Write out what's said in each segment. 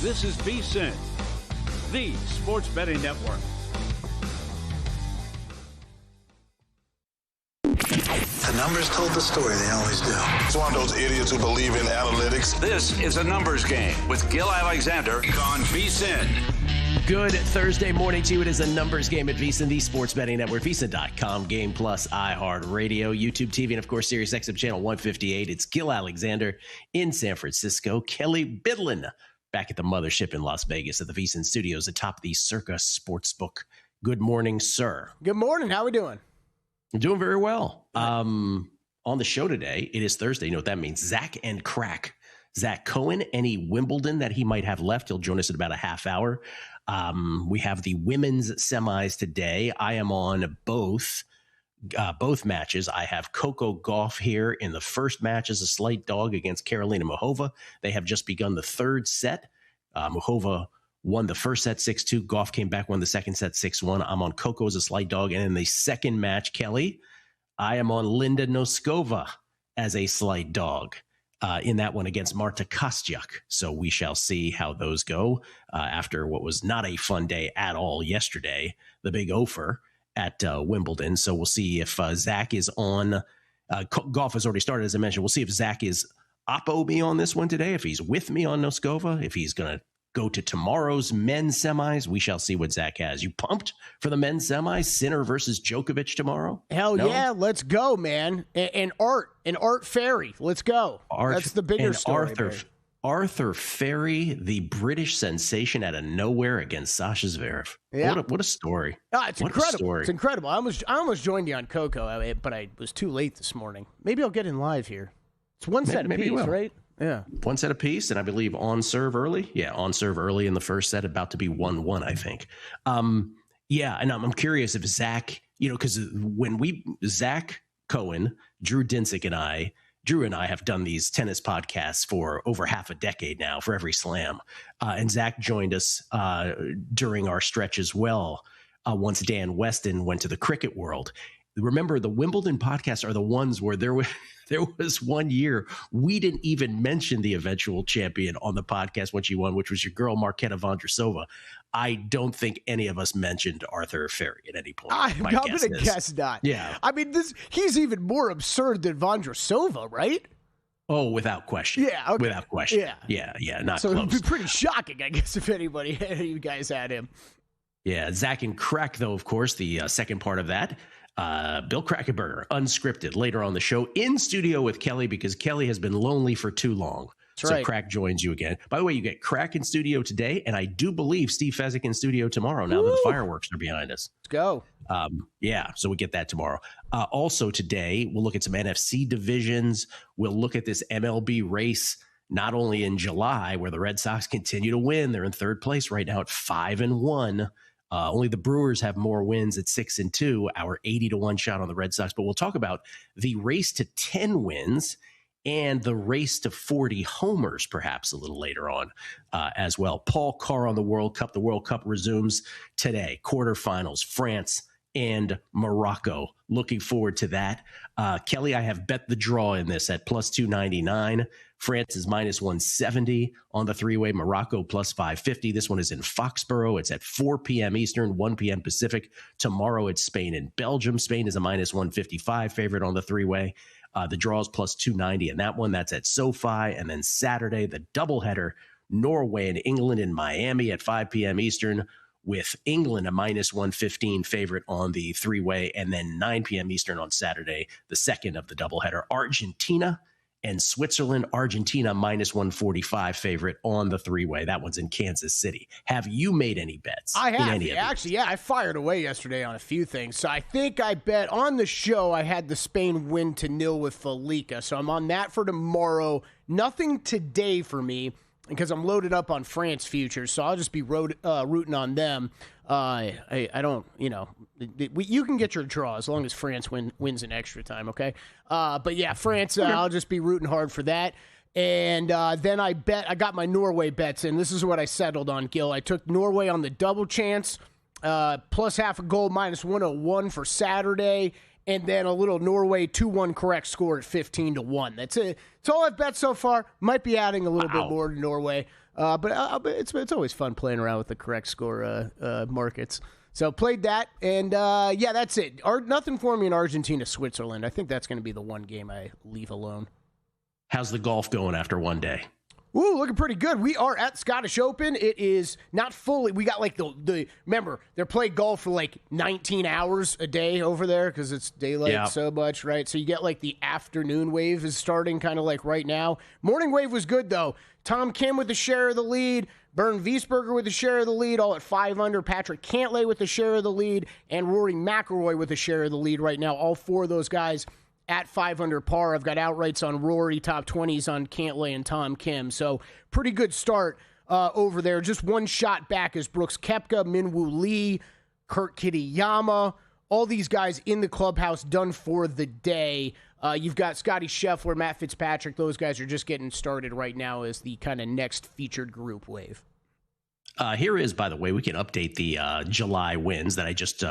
This is VSiN, the sports betting network. The numbers told the story, they always do. It's one of those idiots who believe in analytics. This is a numbers game with Gil Alexander on VSiN. Good Thursday morning to you. It is a numbers game at VSiN, the sports betting network, VSiN.com, Game Plus, iHeartRadio, YouTube TV, and of course, Sirius XM channel 158. It's Gil Alexander in San Francisco. Kelly Bidlin back at the mothership in Las Vegas at the VSiN studios atop the Circa Sportsbook. Good morning, sir. Good morning. How we doing? I'm doing very well. On the show today, it is Thursday. You know what that means? Zach and Crack. Zach Cohen, any Wimbledon that he might have left, he'll join us in about a half hour. We have the women's semis today. I am on both matches. I have Coco Gauff here in the first match as a slight dog against Karolina Muchova. They have just begun the third set. Muchova won the first set 6-2. Gauff came back, won the second set 6-1. I'm on Coco as a slight dog. And in the second match, Kelly, I am on Linda Noskova as a slight dog in that one against Marta Kostyuk. So we shall see how those go after what was not a fun day at all yesterday, the big Ofer at Wimbledon. So we'll see if Zach is on. Golf has already started, as I mentioned. We'll see if Zach is oppo me on this one today, if he's with me on Noskova, if he's going to go to tomorrow's men's semis. We shall see what Zach has. You pumped for the men's semis? Sinner versus Djokovic tomorrow? Hell yeah, let's go, man. And Art Ferry, let's go. That's the bigger story. Arthur Ferry, the British sensation out of nowhere against Sasha Zverev. Yeah. What a story. It's incredible. It's incredible. I almost joined you on Coco, but I was too late this morning. Maybe I'll get in live here. It's one set apiece, right? Yeah. One set apiece, and I believe on serve early. Yeah, on serve early in the first set, about to be 1-1, I think. Yeah, and I'm curious if Zach, because Zach Cohen, Drew Dinsick, and Drew and I have done these tennis podcasts for over half a decade now for every slam. And Zach joined us during our stretch as well once Dan Weston went to the cricket world. Remember, the Wimbledon podcasts are the ones where there was 1 year we didn't even mention the eventual champion on the podcast when she won, which was your girl, Marketa Vondrousova. I don't think any of us mentioned Arthur Ferry at any point. I'm going to guess not. Yeah. I mean, he's even more absurd than Vondrousova, right? Oh, without question. Yeah. Okay. Without question. Yeah. Yeah. Not so close. It would be pretty shocking, I guess, if any of you guys had him. Yeah. Zach and Crack, though, of course, the second part of that. Bill Krackenberger, unscripted, later on the show, in studio with Kelly because Kelly has been lonely for too long. That's so right. Crack joins you again. By the way, you get Crack in studio today, and I do believe Steve Fezzik in studio tomorrow now that the fireworks are behind us. Let's go. Yeah, so we get that tomorrow. Also today, we'll look at some NFC divisions. We'll look at this MLB race, not only in July, where the Red Sox continue to win. They're in third place right now at 5-1. Only the Brewers have more wins at 6-2, our 80-1 shot on the Red Sox. But we'll talk about the race to 10 wins and the race to 40 homers, perhaps a little later on as well. Paul Carr on the World Cup. The World Cup resumes today. Quarterfinals, France and Morocco. Looking forward to that. Kelly, I have bet the draw in this at plus 299. France is minus 170 on the three-way. Morocco plus 550. This one is in Foxborough. It's at 4 p.m. Eastern, 1 p.m. Pacific. Tomorrow it's Spain and Belgium. Spain is a minus 155 favorite on the three-way. The draw is plus 290 in that one. That's at SoFi. And then Saturday, the doubleheader, Norway and England in Miami at 5 p.m. Eastern, with England a minus 115 favorite on the three-way. And then 9 p.m. Eastern on Saturday, the second of the doubleheader, Argentina and Switzerland. Argentina minus 145 favorite on the three-way. That one's in Kansas City. Have you made any bets? I have. Actually, I fired away yesterday on a few things. So I think I bet on the show I had the Spain win to 0 with Felica. So I'm on that for tomorrow. Nothing today for me because I'm loaded up on France futures. So I'll just be rooting on them. I don't, you can get your draw as long as France wins in extra time, okay? But yeah, France, I'll just be rooting hard for that. And then I got my Norway bets in. This is what I settled on, Gil. I took Norway on the double chance, plus half a goal, minus 101 for Saturday, and then a little Norway 2-1 correct score at 15-1. That's it. That's all I've bet so far. Might be adding a little bit more to Norway. But it's always fun playing around with the correct score markets. So played that, and yeah, that's it. Nothing for me in Argentina, Switzerland. I think that's going to be the one game I leave alone. How's the golf going after one day? Ooh, looking pretty good. We are at Scottish Open. It is not fully. We got like remember, they're playing golf for like 19 hours a day over there because it's daylight so much, right? So you get like the afternoon wave is starting kind of like right now. Morning wave was good though. Tom Kim with a share of the lead. Bernd Wiesberger with a share of the lead, all at 5 under. Patrick Cantlay with a share of the lead. And Rory McIlroy with a share of the lead right now. All four of those guys at 5 under par. I've got outrights on Rory, top 20s on Cantlay and Tom Kim. So pretty good start over there. Just one shot back is Brooks Koepka, Minwoo Lee, Kurt Kitayama. All these guys in the clubhouse done for the day. You've got Scotty Scheffler, Matt Fitzpatrick. Those guys are just getting started right now as the kind of next featured group wave. Here is, by the way, we can update the July wins that I just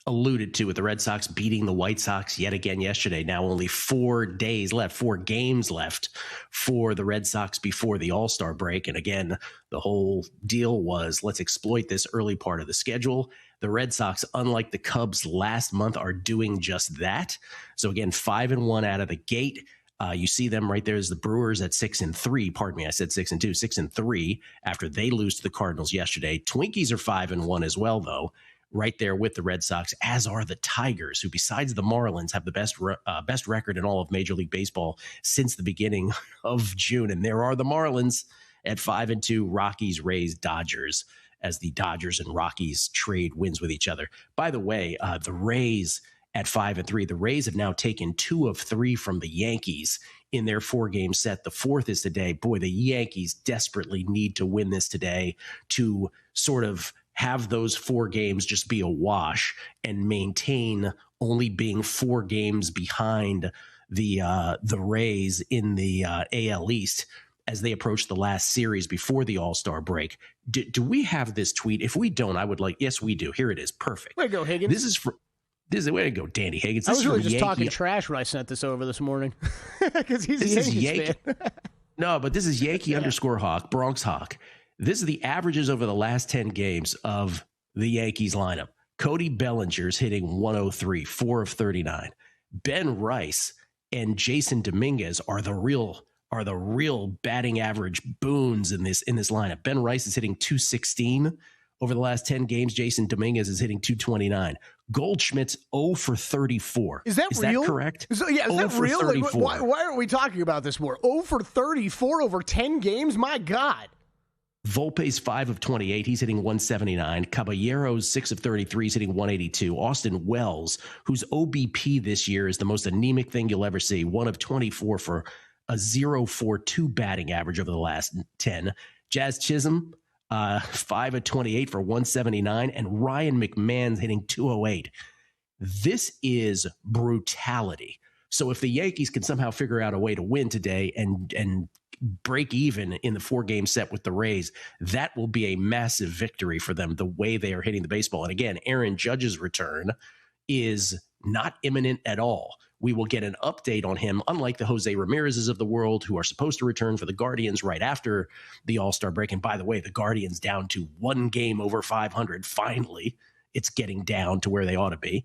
alluded to with the Red Sox beating the White Sox yet again yesterday. Now only 4 days left, 4 games left for the Red Sox before the All-Star break. And again, the whole deal was let's exploit this early part of the schedule. The Red Sox, unlike the Cubs last month, are doing just that. So again, 5-1 out of the gate. You see them right there as the Brewers at 6-3. Pardon me, I said 6-2, 6-3 after they lose to the Cardinals yesterday. Twinkies are 5-1 as well, though, right there with the Red Sox, as are the Tigers, who besides the Marlins have the best record in all of Major League Baseball since the beginning of June. And there are the Marlins at 5-2, Rockies, Rays, Dodgers, as the Dodgers and Rockies trade wins with each other. By the way, the Rays at 5-3, the Rays have now taken 2 of 3 from the Yankees in their 4-game set. The 4th is today. Boy, the Yankees desperately need to win this today to sort of have those 4 games just be a wash and maintain only being 4 games behind the Rays in the AL East as they approach the last series before the All-Star break. Do we have this tweet? If we don't, I would like, yes, we do. Here it is. Perfect. Way to go, Higgins. This is the way to go, Danny Higgins. I was really just talking trash when I sent this over this morning because he's a Yankees fan. No, but this is Yankee _ Bronx Hawk. This is the averages over the last 10 games of the Yankees lineup. Cody Bellinger's hitting 103, 4 of 39. Ben Rice and Jason Dominguez are the real batting average boons in this lineup. Ben Rice is hitting 216 over the last 10 games. Jason Dominguez is hitting 229. Goldschmidt's 0 for 34. Is that real? That correct? Is that real? Like, why aren't we talking about this more? 0 for 34 over 10 games? My God. Volpe's 5 of 28. He's hitting 179. Caballero's 6 of 33. He's hitting 182. Austin Wells, whose OBP this year is the most anemic thing you'll ever see, 1 of 24 for a 0.42 batting average over the last 10. Jazz Chisholm, 5 of 28 for 179. And Ryan McMahon's hitting 208. This is brutality. So if the Yankees can somehow figure out a way to win today and break even in the 4-game set with the Rays, that will be a massive victory for them, the way they are hitting the baseball. And again, Aaron Judge's return is not imminent at all. We will get an update on him, unlike the Jose Ramirez's of the world, who are supposed to return for the Guardians right after the All-Star break. And by the way, the Guardians down to 1 game over 500. Finally, it's getting down to where they ought to be.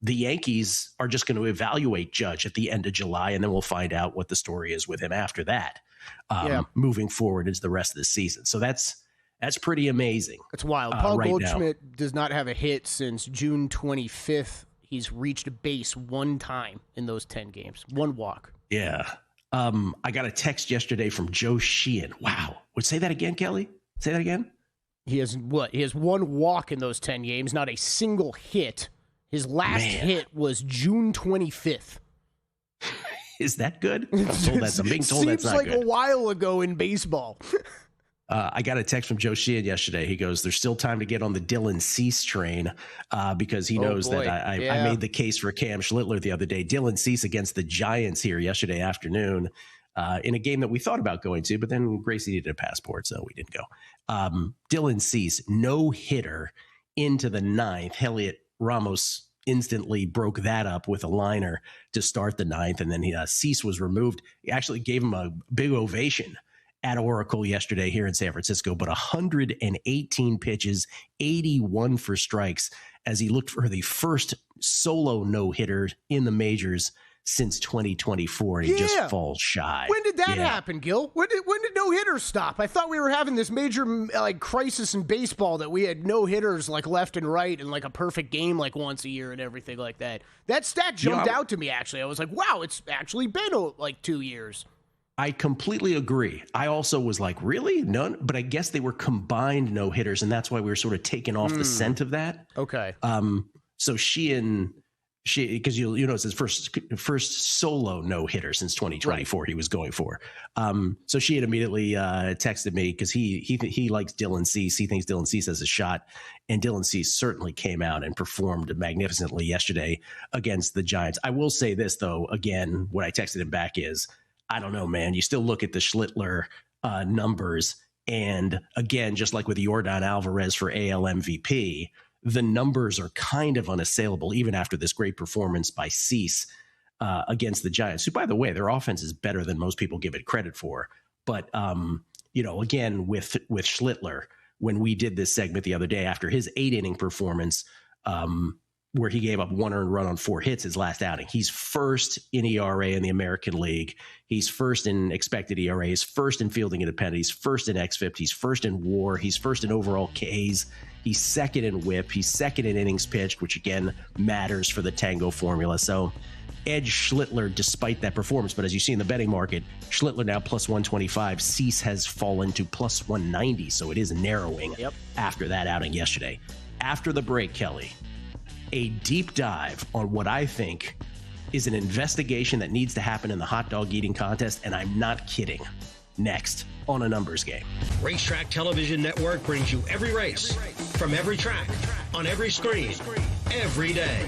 The Yankees are just going to evaluate Judge at the end of July, and then we'll find out what the story is with him after that, moving forward into the rest of the season. So that's pretty amazing. It's wild. Paul Goldschmidt does not have a hit since June 25th. He's reached a base 1 time in those 10 games. 1 walk. Yeah. I got a text yesterday from Joe Sheehan. Wow. Say that again, Kelly? Say that again? He has what? He has 1 walk in those 10 games, not a single hit. His last hit was June 25th. Is that good? I'm being told that's not good. Seems like a while ago in baseball. I got a text from Joe Sheehan yesterday. He goes, there's still time to get on the Dylan Cease train because he knows that I made the case for Cam Schlittler the other day. Dylan Cease against the Giants here yesterday afternoon in a game that we thought about going to, but then Gracie needed a passport, so we didn't go. Dylan Cease, no hitter into the 9th. Heliot Ramos instantly broke that up with a liner to start the 9th, and then Cease was removed. He actually gave him a big ovation at Oracle yesterday here in San Francisco, but 118 pitches, 81 for strikes as he looked for the first solo no-hitter in the majors since 2024, and he just falls shy. When did that happen, Gil? When did no-hitters stop? I thought we were having this major crisis in baseball that we had no-hitters left and right and a perfect game once a year and everything like that. That stat jumped out to me, actually. I was like, wow, it's actually been 2 years. I completely agree. I also was like, really? None? But I guess they were combined no-hitters, and that's why we were sort of taken off the scent of that. Okay. So because you know it's his first solo no-hitter since 2024 right. He was going for. So she had immediately texted me because he likes Dylan Cease. He thinks Dylan Cease has a shot, and Dylan Cease certainly came out and performed magnificently yesterday against the Giants. I will say this, though, again, what I texted him back is, I don't know, man. You still look at the Schlittler numbers, and again, just like with Yordan Alvarez for AL MVP, the numbers are kind of unassailable, even after this great performance by Cease against the Giants, who, by the way, their offense is better than most people give it credit for. But, again, with Schlittler, when we did this segment the other day after his 8-inning performance, where he gave up 1 earned run on 4 hits his last outing, he's first in ERA in the American League. He's first in expected ERA. He's first in fielding independent. He's first in xFIP. He's first in WAR. He's first in overall Ks. He's second in whip. He's second in innings pitched, which again matters for the Tango formula. So edge Schlittler despite that performance. But as you see in the betting market, Schlittler now plus 125. Cease has fallen to plus 190. So it is narrowing after that outing yesterday. After the break, Kelly, a deep dive on what I think is an investigation that needs to happen in the hot dog eating contest. And I'm not kidding. Next on A Numbers Game. Racetrack Television Network brings you every race, from every track, on every screen, every day.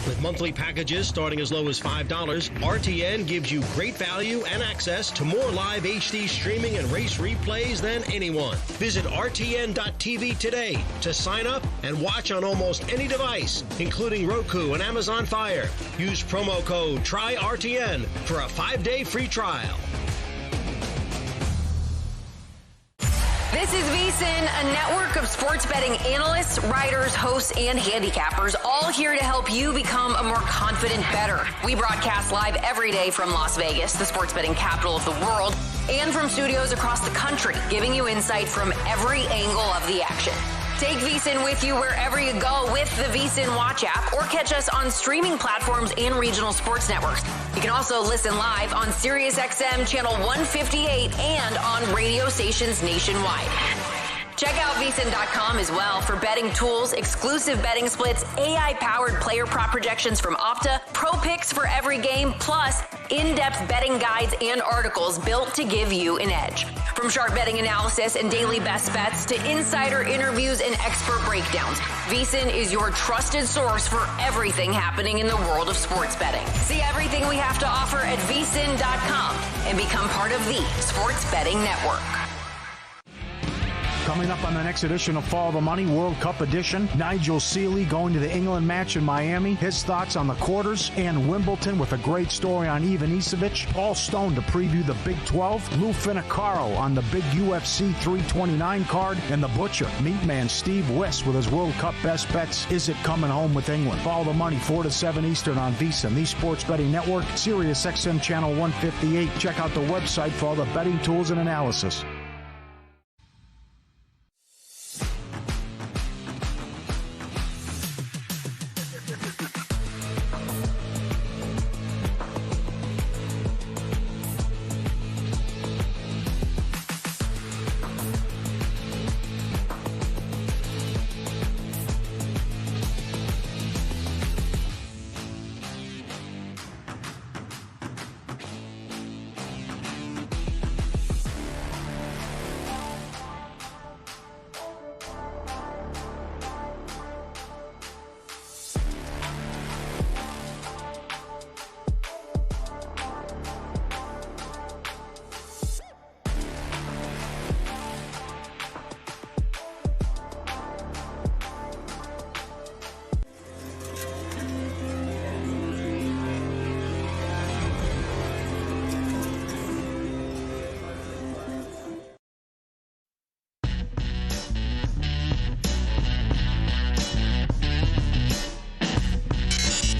With monthly packages starting as low as $5, RTN gives you great value and access to more live HD streaming and race replays than anyone. Visit RTN.tv today to sign up and watch on almost any device, including Roku and Amazon Fire. Use promo code TRYRTN for a 5-day free trial. This is VSiN, a network of sports betting analysts, writers, hosts, and handicappers, all here to help you become a more confident bettor. We broadcast live every day from Las Vegas, the sports betting capital of the world, and from studios across the country, giving you insight from every angle of the action. Take VSiN with you wherever you go with the VSiN Watch app, or catch us on streaming platforms and regional sports networks. You can also listen live on SiriusXM channel 158 and on radio stations nationwide. Check out VSiN.com as well for betting tools, exclusive betting splits, AI-powered player prop projections from Opta, pro picks for every game, plus in-depth betting guides and articles built to give you an edge. From sharp betting analysis and daily best bets to insider interviews and expert breakdowns, VSiN is your trusted source for everything happening in the world of sports betting. See everything we have to offer at VSiN.com and become part of the Sports Betting Network. Coming up on the next edition of Follow the Money World Cup edition, Nigel Seeley going to the England match in Miami, his thoughts on the quarters, and Wimbledon with a great story on Ivan Isavic. Paul Stone to preview the Big 12, Lou Finicaro on the big UFC 329 card, and the Butcher, Meatman Steve Wiss with his World Cup best bets. Is it coming home with England? Follow the Money 4 to 7 Eastern on VSiN, the Sports Betting Network, SiriusXM channel 158. Check out the website for all the betting tools and analysis.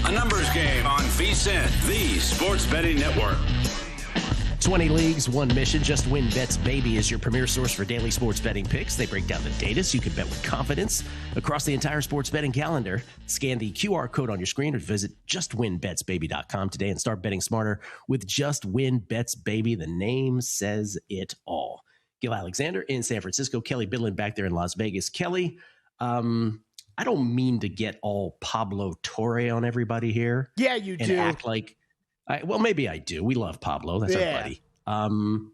A numbers game on VSiN, the sports betting network. 20 leagues, one mission. Just Win Bets Baby is your premier source for daily sports betting picks. They break down the data so you can bet with confidence across the entire sports betting calendar. Scan the QR code on your screen or visit justwinbetsbaby.com today and start betting smarter with Just Win Bets Baby. The name says it all. Gil Alexander in San Francisco. Kelly Bidlin back there in Las Vegas. Kelly, I don't mean to get all Pablo Torre on everybody here. Yeah, you do. Act like, well, maybe I do. We love Pablo. That's our buddy. And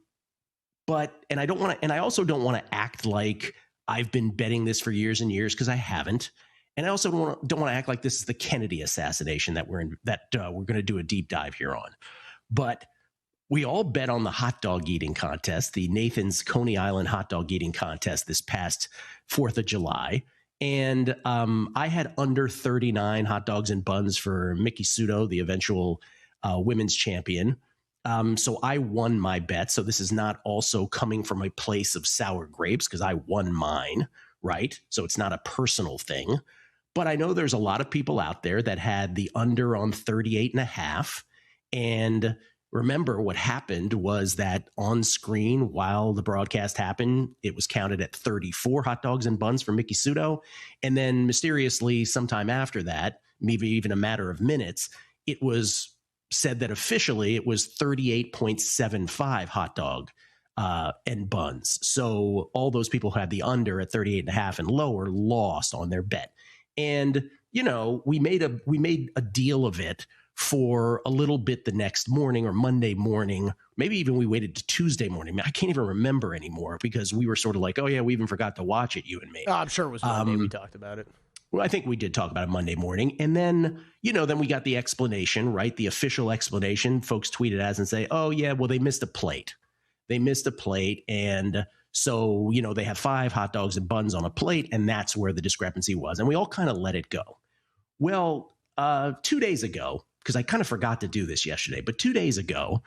I also don't want to act like I've been betting this for years and years, because I haven't. And I also don't want to act like this is the Kennedy assassination that we're going to do a deep dive here on. But we all bet on the hot dog eating contest, the Nathan's Coney Island hot dog eating contest this past 4th of July. And I had under 39 hot dogs and buns for Miki Sudo, the eventual women's champion. So I won my bet. So this is not also coming from a place of sour grapes, because I won mine, right? So it's not a personal thing. But I know there's a lot of people out there that had the under on 38.5. And remember, what happened was that on screen while the broadcast happened, it was counted at 34 hot dogs and buns for Miki Sudo. And then mysteriously, sometime after that, maybe even a matter of minutes, it was said that officially it was 38.75 hot dog and buns. So all those people who had the under at 38.5 and lower lost on their bet. And, you know, we made a deal of it for a little bit the next morning, or Monday morning. Maybe even we waited to Tuesday morning. I can't even remember anymore, because we were sort of like, oh yeah, we even forgot to watch it, you and me. Oh, I'm sure it was Monday we talked about it. Well, I think we did talk about it Monday morning. And then, then we got the explanation, right? The official explanation. Folks tweeted at us and say, oh yeah, well, they missed a plate. And so, they have 5 hot dogs and buns on a plate, and that's where the discrepancy was. And we all kind of let it go. Well, 2 days ago, because I kind of forgot to do this yesterday, but 2 days ago,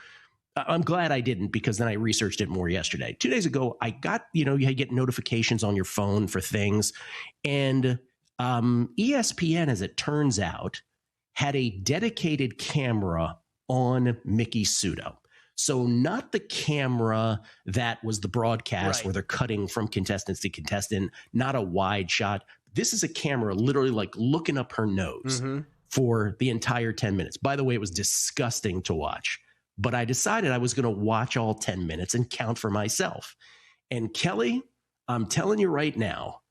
I'm glad I didn't, because then I researched it more yesterday. 2 days ago, I got, you get notifications on your phone for things. And ESPN, as it turns out, had a dedicated camera on Miki Sudo. So not the camera that was the broadcast, right, where they're cutting from contestants to contestant, not a wide shot. This is a camera literally like looking up her nose for the entire 10 minutes. By the way, it was disgusting to watch, but I decided I was going to watch all 10 minutes and count for myself. And Kelly, I'm telling you right now,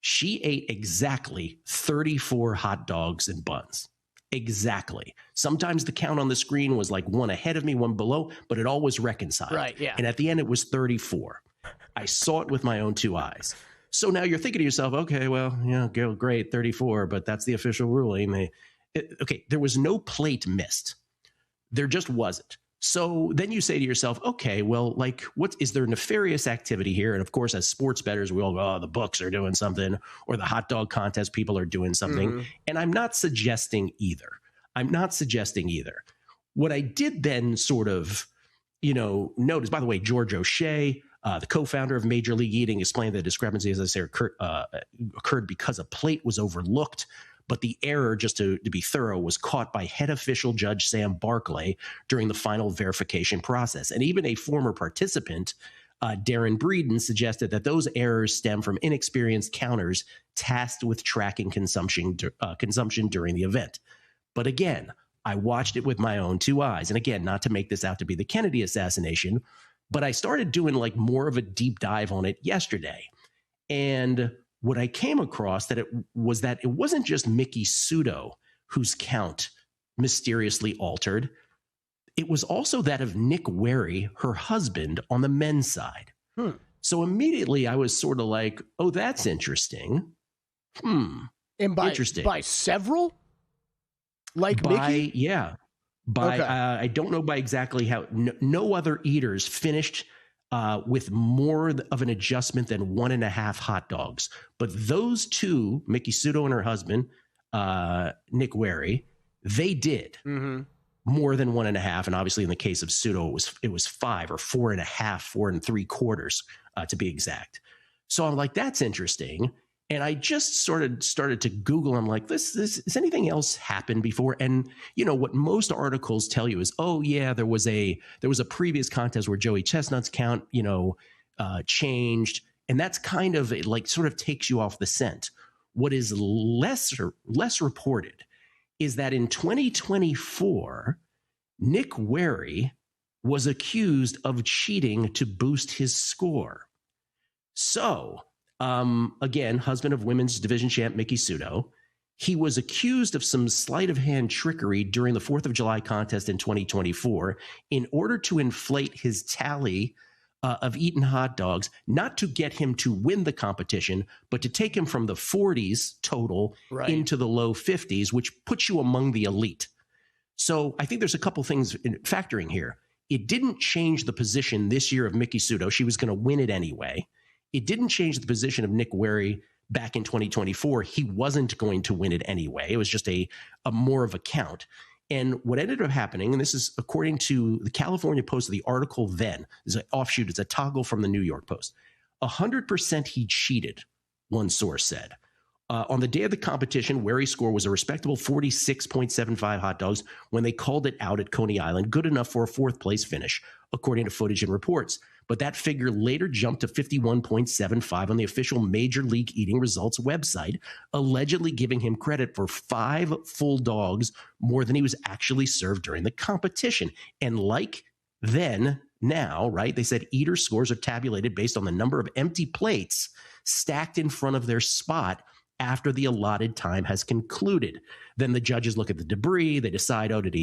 she ate exactly 34 hot dogs and buns. Exactly. Sometimes the count on the screen was like one ahead of me, one below, but it always reconciled. Right, yeah. And at the end, it was 34. I saw it with my own 2 eyes. So now you're thinking to yourself, okay, well, great, 34, but that's the official ruling. Okay, there was no plate missed. There just wasn't. So then you say to yourself, okay, well, like, what is there nefarious activity here? And of course, as sports bettors, we all go, oh, the books are doing something, or the hot dog contest people are doing something. And I'm not suggesting either. What I did then sort of, notice, by the way, George O'Shea, the co-founder of Major League Eating, explained the discrepancy, as I say, occurred because a plate was overlooked. But the error, just to be thorough, was caught by head official Judge Sam Barclay during the final verification process. And even a former participant, Darren Breeden, suggested that those errors stem from inexperienced counters tasked with tracking consumption during the event. But again, I watched it with my own 2 eyes. And again, not to make this out to be the Kennedy assassination, but I started doing like more of a deep dive on it yesterday. And what I came across that it wasn't just Miki Sudo whose count mysteriously altered. It was also that of Nick Wary, her husband, on the men's side. So immediately I was sort of like, oh, that's interesting. And interesting. By several? Like Miki? Yeah. Okay. I don't know by exactly how. No other eaters finished with more of an adjustment than 1.5 hot dogs. But those 2, Miki Sudo and her husband, Nick Wary, they did more than 1.5. And obviously in the case of Sudo, it was 5 or 4.5, 4 3/4 to be exact. So I'm like, that's interesting. And I just sort of started to Google. I'm like, this has anything else happened before? And what most articles tell you is, oh yeah, there was a previous contest where Joey Chestnut's count, changed, and that's kind of like sort of takes you off the scent. What is less reported is that in 2024, Nick Wehry was accused of cheating to boost his score. So, again, husband of women's division champ Miki Sudo, he was accused of some sleight of hand trickery during the 4th of July contest in 2024 in order to inflate his tally of eaten hot dogs, not to get him to win the competition, but to take him from the 40s total into the low 50s, which puts you among the elite. So I think there's a couple things factoring here. It didn't change the position this year of Miki Sudo. She was going to win it anyway. It didn't change the position of Nick Wehry back in 2024. He wasn't going to win it anyway. It was just a more of a count. And what ended up happening, and this is according to the California Post, the article then, is an offshoot, it's a toggle from the New York Post. 100% he cheated, one source said. On the day of the competition, Wehry's score was a respectable 46.75 hot dogs when they called it out at Coney Island, good enough for a 4th place finish, according to footage and reports. But that figure later jumped to 51.75 on the official Major League Eating Results website, allegedly giving him credit for 5 full dogs more than he was actually served during the competition. And like then, now, right, they said eater scores are tabulated based on the number of empty plates stacked in front of their spot after the allotted time has concluded. Then the judges look at the debris. They decide, did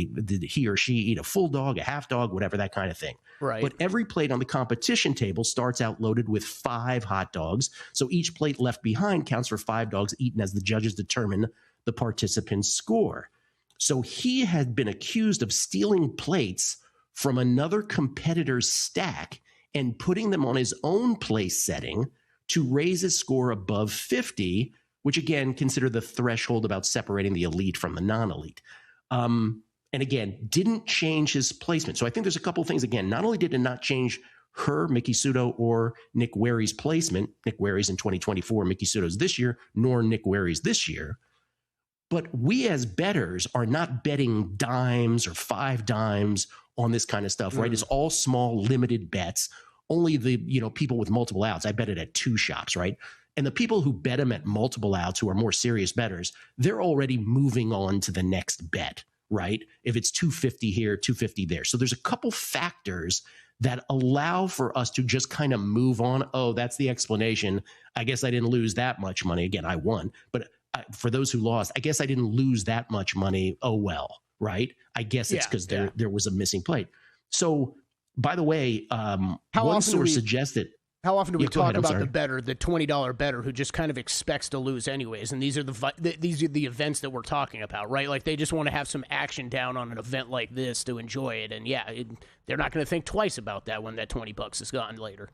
he or she eat a full dog, a half dog, whatever, that kind of thing. Right. But every plate on the competition table starts out loaded with 5 hot dogs. So each plate left behind counts for 5 dogs eaten as the judges determine the participant's score. So he had been accused of stealing plates from another competitor's stack and putting them on his own place setting to raise his score above 50, which again, consider the threshold about separating the elite from the non-elite. And again, didn't change his placement. So I think there's a couple things. Again, not only did it not change her, Miki Sudo, or Nick Wehry's placement, Nick Wehry's in 2024, Miki Sudo's this year, nor Nick Wehry's this year, but we as bettors are not betting dimes or 5 dimes on this kind of stuff, right? It's all small, limited bets. Only the people with multiple outs. I bet it at 2 shops, right? And the people who bet them at multiple outs, who are more serious bettors, they're already moving on to the next bet, right? If it's 250 here, 250 there. So there's a couple factors that allow for us to just kind of move on. Oh, that's the explanation. I guess I didn't lose that much money. Again, I won. But for those who lost, I guess I didn't lose that much money. Oh, well, right? I guess it's because there was a missing plate. So, by the way, one source suggested. How often do we talk about the bettor, the $20 bettor who just kind of expects to lose anyways? And these are the events that we're talking about, right? Like they just want to have some action down on an event like this to enjoy it. And they're not going to think twice about that when that $20 is gone later.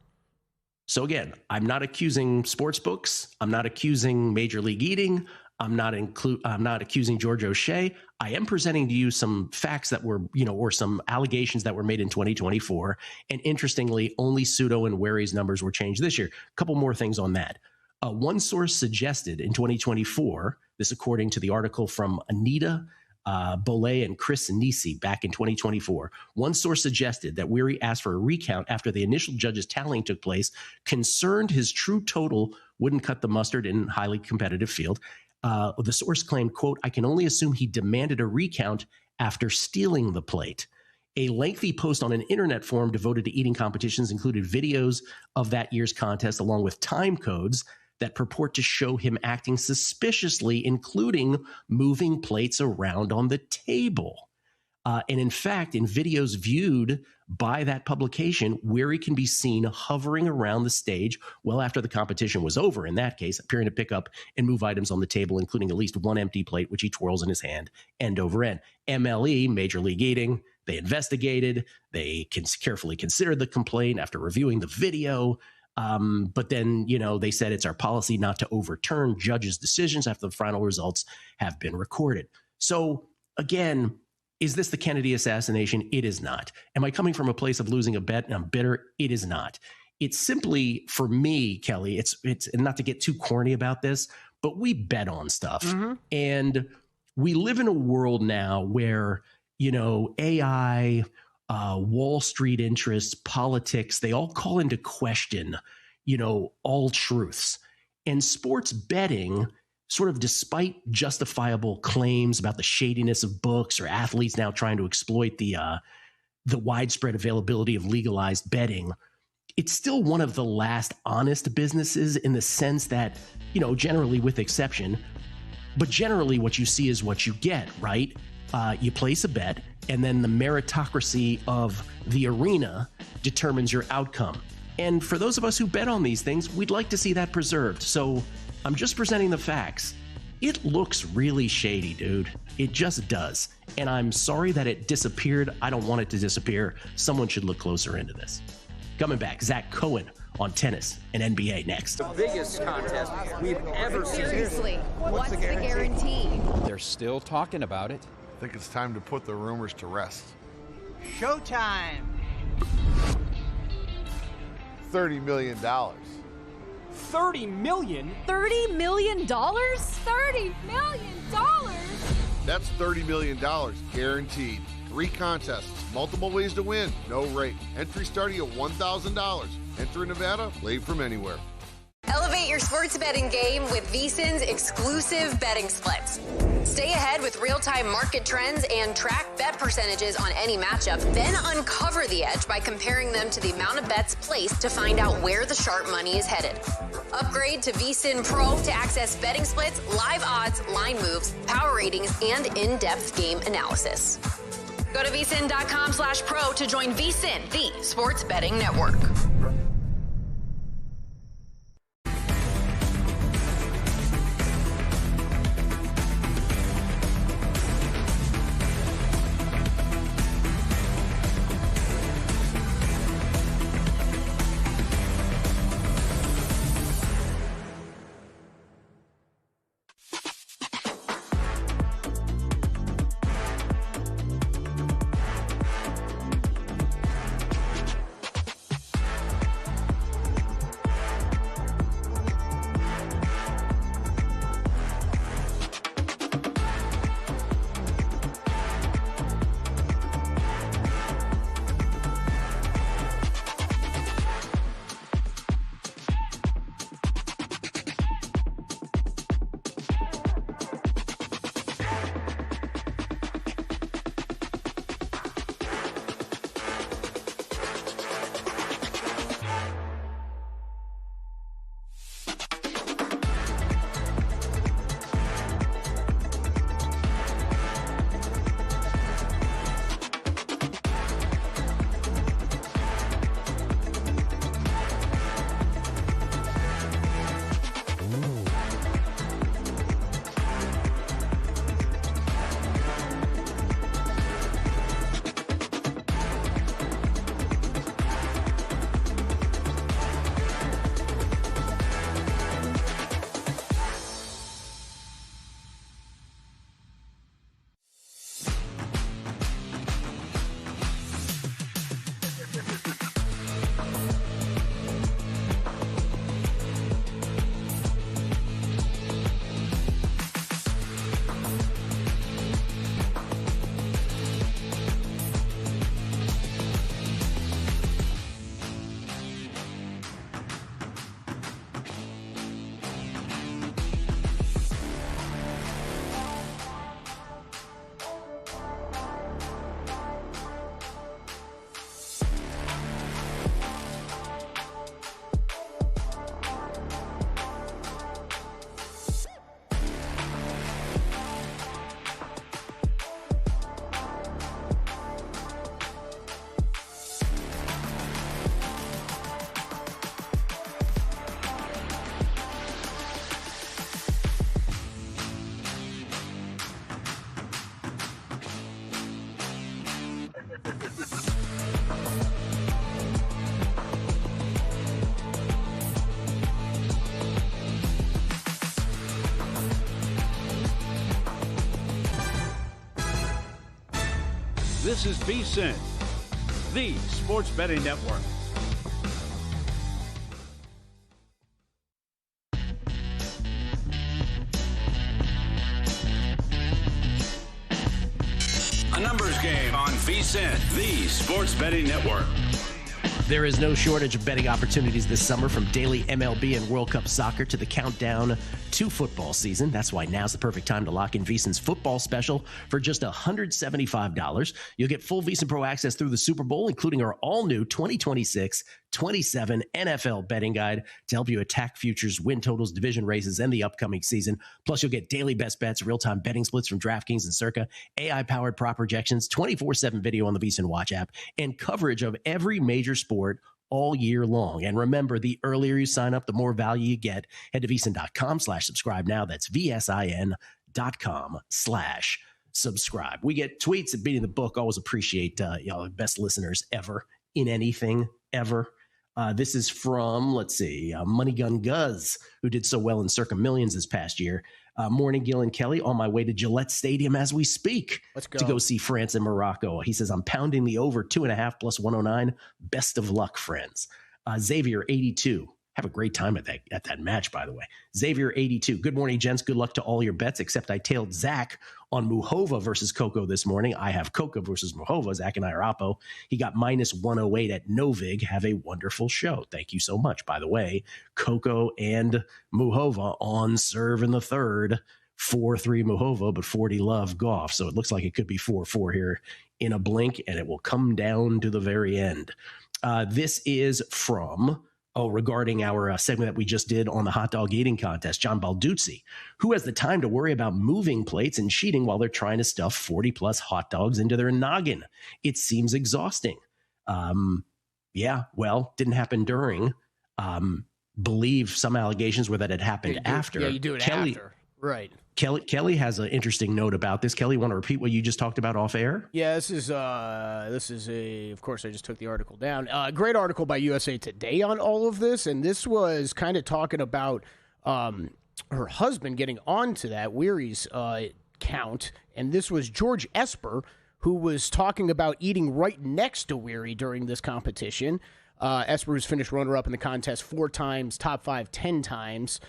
So again, I'm not accusing sports books. I'm not accusing Major League Eating. I'm not accusing George O'Shea. I am presenting to you some facts that were, or some allegations that were made in 2024. And interestingly, only Sudo and Wehry's numbers were changed this year. A couple more things on that. One source suggested in 2024, this according to the article from Anita Bollet and Chris Nisi back in 2024, one source suggested that Wehry asked for a recount after the initial judges' tallying took place, concerned his true total wouldn't cut the mustard in a highly competitive field. The source claimed, quote, I can only assume he demanded a recount after stealing the plate. A lengthy post on an internet forum devoted to eating competitions included videos of that year's contest along with time codes that purport to show him acting suspiciously, including moving plates around on the table. And in fact, in videos viewed by that publication, Wehry can be seen hovering around the stage well after the competition was over, in that case, appearing to pick up and move items on the table, including at least one empty plate, which he twirls in his hand end over end. MLE, Major League Eating, they investigated. They carefully considered the complaint after reviewing the video. But then, they said it's our policy not to overturn judges' decisions after the final results have been recorded. So again, is this the Kennedy assassination? It is not. Am I coming from a place of losing a bet and I'm bitter? It is not. It's simply, for me, Kelly, it's and not to get too corny about this, but we bet on stuff. Mm-hmm. And we live in a world now where, AI, Wall Street interests, politics, they all call into question, all truths. And sports betting, sort of despite justifiable claims about the shadiness of books or athletes now trying to exploit the widespread availability of legalized betting, it's still one of the last honest businesses in the sense that, generally with exception, but generally what you see is what you get, right? You place a bet, and then the meritocracy of the arena determines your outcome. And for those of us who bet on these things, we'd like to see that preserved. So I'm just presenting the facts. It looks really shady, dude. It just does. And I'm sorry that it disappeared. I don't want it to disappear. Someone should look closer into this. Coming back, Zach Cohen on tennis and NBA next. The biggest contest we've ever seen. Seriously, what's the guarantee? They're still talking about it. I think it's time to put the rumors to rest. Showtime. $30 million. $30 million? $30 million? $30 million? That's $30 million guaranteed. 3 contests, multiple ways to win, no rate. Entry starting at $1,000. Enter in Nevada, play from anywhere. Elevate your sports betting game with VSiN's exclusive betting splits. Stay ahead with real-time market trends and track bet percentages on any matchup. Then uncover the edge by comparing them to the amount of bets placed to find out where the sharp money is headed. Upgrade to VSiN Pro to access betting splits, live odds, line moves, power ratings, and in-depth game analysis. Go to vsin.com/pro to join VSiN, the sports betting network. This is VSiN, the sports betting network. Numbers Game on VSiN, the Sports Betting Network. There is no shortage of betting opportunities this summer, from daily MLB and World Cup soccer to the countdown to football season. That's why now's the perfect time to lock in VSiN's football special for just $175. You'll get full VSiN Pro access through the Super Bowl, including our all-new 2026-27 NFL betting guide to help you attack futures, win totals, division races, and the upcoming season. Plus, you'll get daily best bets, real-time betting splits from DraftKings and Circa, AI-powered prop projections, 24/7 video on the VSiN Watch app, and coverage of every major sport all year long. And remember, the earlier you sign up, the more value you get. Head to VSiN.com/subscribe now. That's VSIN.com/subscribe. We get tweets at Beating the Book. Always appreciate y'all, best listeners ever in anything ever. This is from, Money Gun Guz, who did so well in Circa Millions this past year. Morning, Gil and Kelly, on my way to Gillette Stadium as we speak. Let's go. To go see France and Morocco. He says, I'm pounding the over 2.5 plus 109. Best of luck, friends. Xavier, 82. Have a great time at that match, by the way. Xavier, 82. Good morning, gents. Good luck to all your bets, except I tailed Zach on Muhova versus Coco this morning. I have Coco versus Muhova. Zach and I are oppo. He got minus 108 at Novig. Have a wonderful show. Thank you so much. By the way, Coco and Muhova on serve in the third. 4-3 Muhova, but 40 love Goff. So it looks like it could be 4-4 here in a blink, and it will come down to the very end. This is from... regarding our segment that we just did on the hot dog eating contest, John Balduzzi, who has the time to worry about moving plates and cheating while they're trying to stuff 40-plus hot dogs into their noggin? It seems exhausting. Didn't happen during. Believe some allegations were that it happened after. Yeah, you do it after. Right. Kelly has an interesting note about this. Kelly, want to repeat what you just talked about off air? Yeah, this is of course, I just took the article down. Great article by USA Today on all of this, and this was kind of talking about her husband getting onto that Weary's count, and this was George Esper, who was talking about eating right next to Weary during this competition. Esper has finished runner-up in the contest 4 times, top 5 10 times.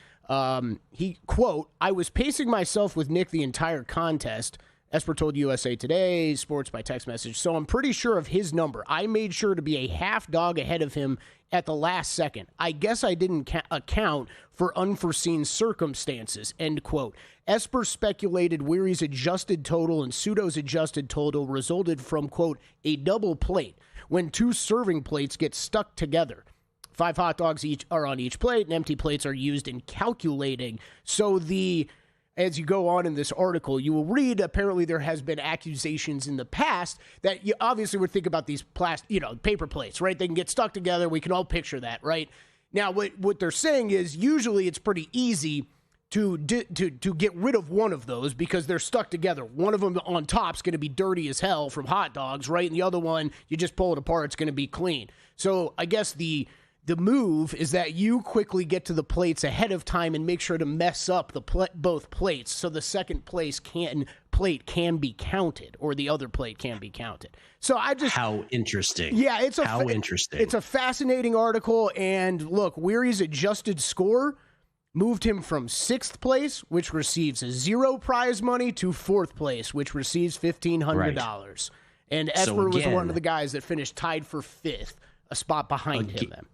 He, quote, I was pacing myself with Nick the entire contest. Esper told USA Today Sports by text message. So I'm pretty sure of his number. I made sure to be a half dog ahead of him at the last second. I guess I didn't account for unforeseen circumstances, end quote. Esper speculated Weary's adjusted total and Pseudo's adjusted total resulted from, quote, a double plate when 2 serving plates get stuck together. 5 hot dogs each are on each plate, and empty plates are used in calculating. So as you go on in this article, you will read, apparently there has been accusations in the past that you obviously would think about these paper plates, right? They can get stuck together. We can all picture that, right? Now, what they're saying is usually it's pretty easy to get rid of one of those because they're stuck together. One of them on top is going to be dirty as hell from hot dogs, right? And the other one, you just pull it apart, it's going to be clean. So I guess the move is that you quickly get to the plates ahead of time and make sure to mess up both plates so the second place plate can be counted, or the other plate can be counted. So how interesting. Yeah, interesting. It's a fascinating article, and look, Weary's adjusted score moved him from 6th place, which receives 0 prize money, to 4th place, which receives $1,500. Right. And Esper was one of the guys that finished tied for 5th, a spot behind him then.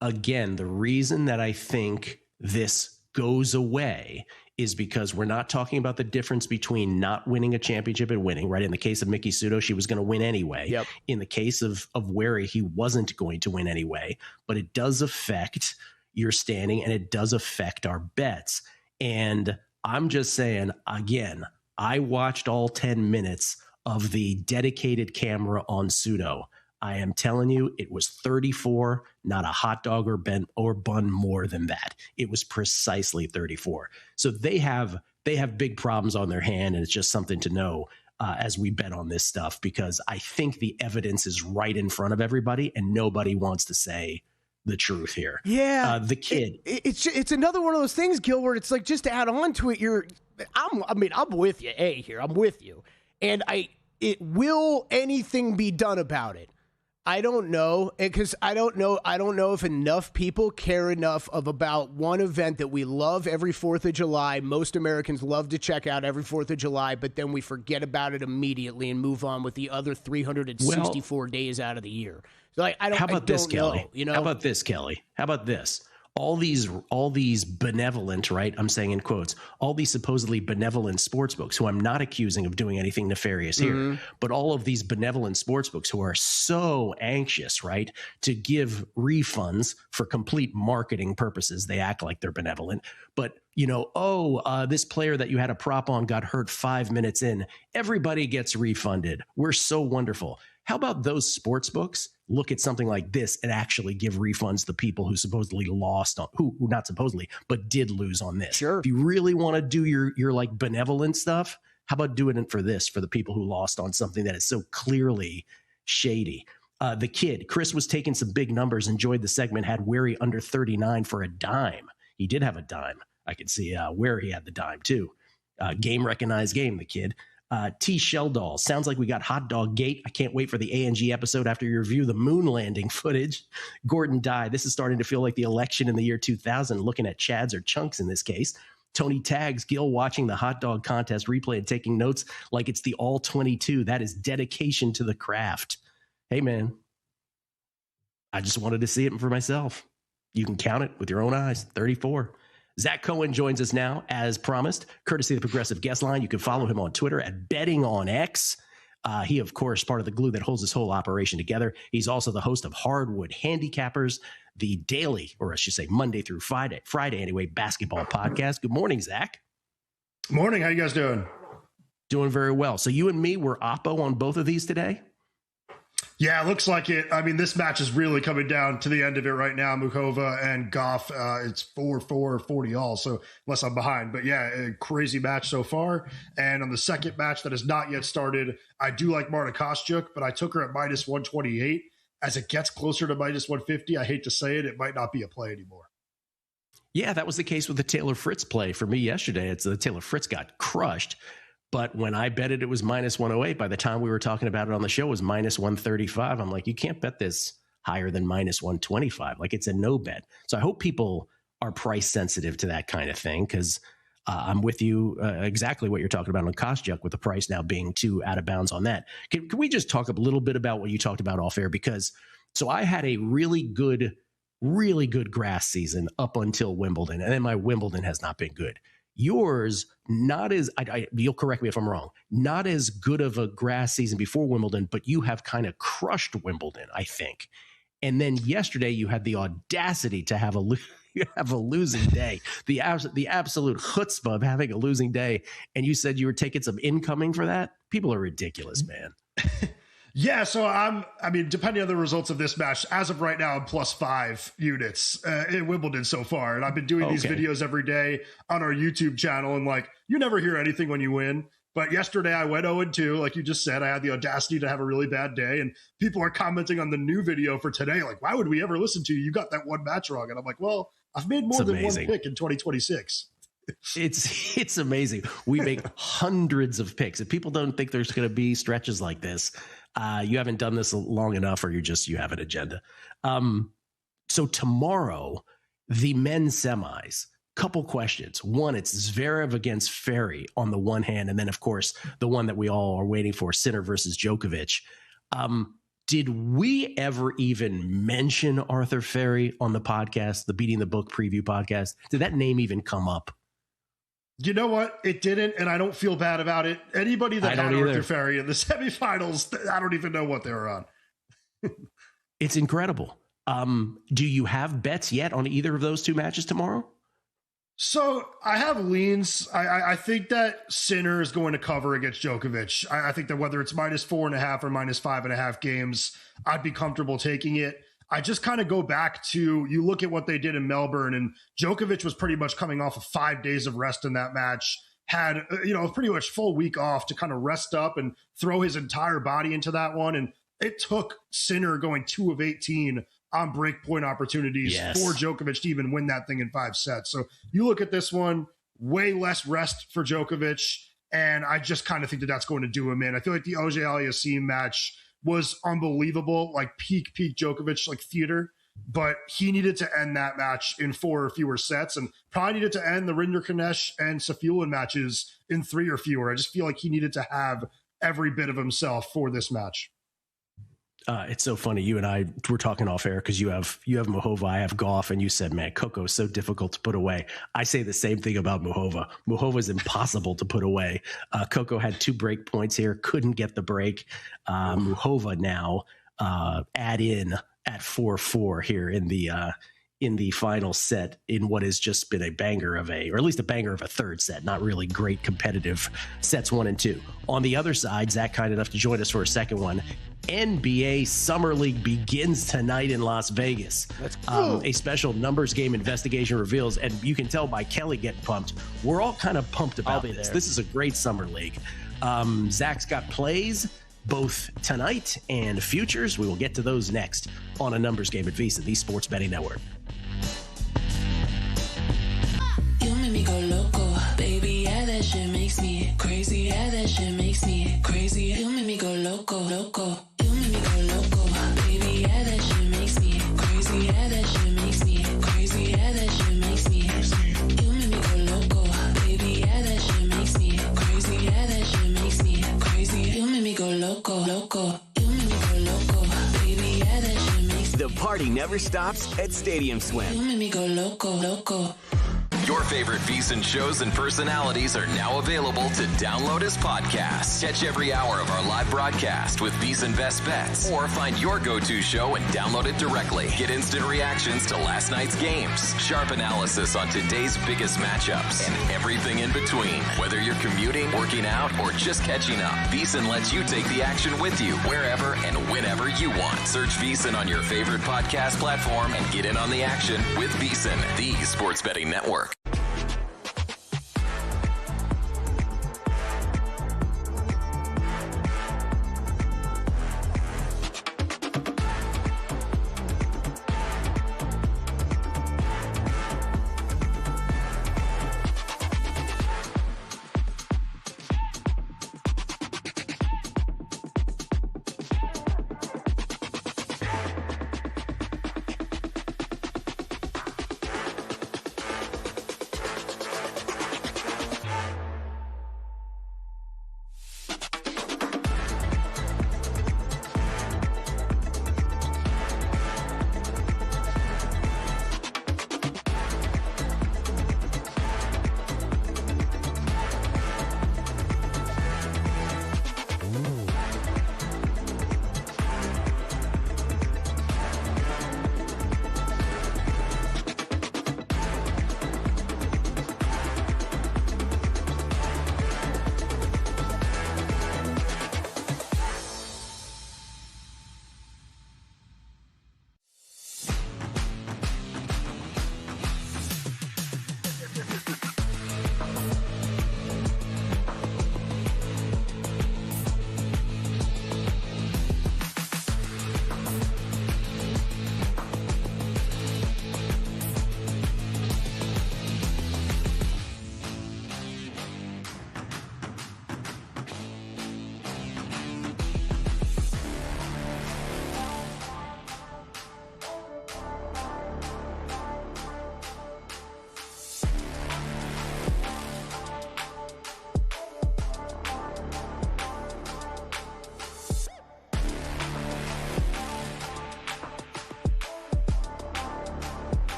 Again, the reason that I think this goes away is because we're not talking about the difference between not winning a championship and winning, right? In the case of Miki Pseudo, she was going to win anyway. Yep. In the case of Wary, he wasn't going to win anyway, but it does affect your standing and it does affect our bets. And I'm just saying, again, I watched all 10 minutes of the dedicated camera on Pseudo. I am telling you, it was 34, not a hot dog or bun more than that. It was precisely 34. So they have big problems on their hand, and it's just something to know as we bet on this stuff, because I think the evidence is right in front of everybody, and nobody wants to say the truth here. Yeah, the kid. It's another one of those things, Gil, where it's like, just to add on to it, I'm with you. I'm with you, and will anything be done about it? I don't know, because I don't know if enough people care enough about one event that we love every 4th of July. Most Americans love to check out every 4th of July, but then we forget about it immediately and move on with the other 364 days out of the year. So like, How about this, Kelly? You know? How about this, Kelly? How about this? All these benevolent, right? I'm saying in quotes, all these supposedly benevolent sportsbooks who I'm not accusing of doing anything nefarious here, but all of these benevolent sportsbooks who are so anxious, right, to give refunds for complete marketing purposes. They act like they're benevolent, but this player that you had a prop on got hurt 5 minutes in. Everybody gets refunded. We're so wonderful. How about those sports books look at something like this and actually give refunds to people who supposedly lost on, who not supposedly, but did lose on this? Sure. If you really want to do your like benevolent stuff, how about doing it for this, for the people who lost on something that is so clearly shady? The kid, Chris, was taking some big numbers, enjoyed the segment, had Wary under 39 for a dime. He did have a dime. I could see where he had the dime too. Game recognized game, the kid. T. Sheldall, sounds like we got Hot Dog Gate. I can't wait for the A&G episode after you review the moon landing footage. Gordon Dye, this is starting to feel like the election in the year 2000, looking at Chads or Chunks in this case. Tony tags Gil watching the hot dog contest replay and taking notes like it's the all 22. That is dedication to the craft. Hey, man, I just wanted to see it for myself. You can count it with your own eyes. 34. Zach Cohen joins us now, as promised, courtesy of the Progressive Guest Line. You can follow him on Twitter at BettingOnX. He, of course, part of the glue that holds this whole operation together. He's also the host of Hardwood Handicappers, the daily, or I should say Monday through Friday anyway, basketball podcast. Good morning, Zach. Morning. How you guys doing? Doing very well. So you and me were oppo on both of these today? Yeah, it looks like it. I mean, this match is really coming down to the end of it right now. Mukova and Goff, it's 4-4, 40 all. So unless I'm behind, but yeah, a crazy match so far. And on the second match that has not yet started, I do like Marta Kostyuk, but I took her at minus 128. As it gets closer to minus 150, I hate to say it, it might not be a play anymore. Yeah, that was the case with the Taylor Fritz play for me yesterday. It's the Taylor Fritz got crushed. But when I bet it was minus 108. By the time we were talking about it on the show, it was minus 135. I'm like, you can't bet this higher than minus 125. Like, it's a no bet. So I hope people are price sensitive to that kind of thing, because I'm with you exactly what you're talking about on Kostyuk, with the price now being too out of bounds on that. Can we just talk a little bit about what you talked about off air? Because so I had a really good grass season up until Wimbledon, and then my Wimbledon has not been good. Yours, not as, you'll correct me if I'm wrong, not as good of a grass season before Wimbledon, but you have kind of crushed Wimbledon, I think. And then yesterday you had the audacity to have a losing day, the absolute chutzpah of having a losing day. And you said you were taking some incoming for that? People are ridiculous, man. Yeah, so I mean, depending on the results of this match, as of right now, I'm plus 5 units in Wimbledon so far. And I've been doing these videos every day on our YouTube channel. And like, you never hear anything when you win. But yesterday I went 0-2. Like you just said, I had the audacity to have a really bad day. And people are commenting on the new video for today. Like, why would we ever listen to you? You got that one match wrong. And I'm like, well, I've made more than one pick in 2026. It's amazing. We make hundreds of picks. If people don't think there's going to be stretches like this, you haven't done this long enough, or you have an agenda. So tomorrow, the men's semis, couple questions. One, it's Zverev against Ferry on the one hand, and then of course the one that we all are waiting for, Sinner versus Djokovic. Did we ever even mention Arthur Ferry on the podcast, the Beating the Book preview podcast? Did that name even come up? You know what? It didn't, and I don't feel bad about it. Anybody that had Arthur Ferry in the semifinals, I don't even know what they were on. It's incredible. Do you have bets yet on either of those two matches tomorrow? So I have leans. I think that Sinner is going to cover against Djokovic. I think that whether it's minus 4.5 or minus 5.5 games, I'd be comfortable taking it. I just kind of go back to, you look at what they did in Melbourne, and Djokovic was pretty much coming off of 5 days of rest in that match, had, a pretty much full week off to kind of rest up and throw his entire body into that one. And it took Sinner going 2 of 18 on breakpoint opportunities for Djokovic to even win that thing in 5 sets. So you look at this one, way less rest for Djokovic, and I just kind of think that that's going to do him in. I feel like the Auger-Aliassime match was unbelievable, like peak Djokovic, like theater. But he needed to end that match in 4 or fewer sets, and probably needed to end the Rinder-Kanesh and Safiullin matches in 3 or fewer. I just feel like he needed to have every bit of himself for this match. It's so funny. You and I were talking off air because you have Muhova, I have Goff, and you said, man, Coco is so difficult to put away. I say the same thing about Muhova. Muhova is impossible to put away. Coco had 2 break points here, couldn't get the break. Muhova now add in at 4-4 here in the final set in what has just been a banger of or at least a banger of a third set. Not really great competitive sets 1 and 2. On the other side, Zach kind enough to join us for a second one. NBA Summer League begins tonight in Las Vegas. A special numbers game investigation reveals, and you can tell by Kelly getting pumped, we're all kind of pumped about this. This is a great Summer League. Zach's got plays both tonight and futures. We will get to those next on a numbers game at VSiN, the Sports Betting Network. You make me go loco, baby, yeah, that shit makes me crazy, yeah, that shit makes me crazy. You make me go loco, loco. You make me go loco, baby, yeah, that shit makes me crazy, yeah, that shit makes me crazy, yeah, that shit makes me crazy. You make me go loco, baby, yeah, that shit makes me crazy, yeah, that shit makes me crazy. You make me go loco, loco. You make me go loco, baby, yeah, that shit makes me. The party never stops at Stadium Swim. You make me go loco, loco. Your favorite VSiN shows and personalities are now available to download as podcasts. Catch every hour of our live broadcast with VSiN Best Bets, or find your go-to show and download it directly. Get instant reactions to last night's games, sharp analysis on today's biggest matchups, and everything in between. Whether you're commuting, working out, or just catching up, VSiN lets you take the action with you wherever and whenever you want. Search VSiN on your favorite podcast platform and get in on the action with VSiN, the Sports Betting Network.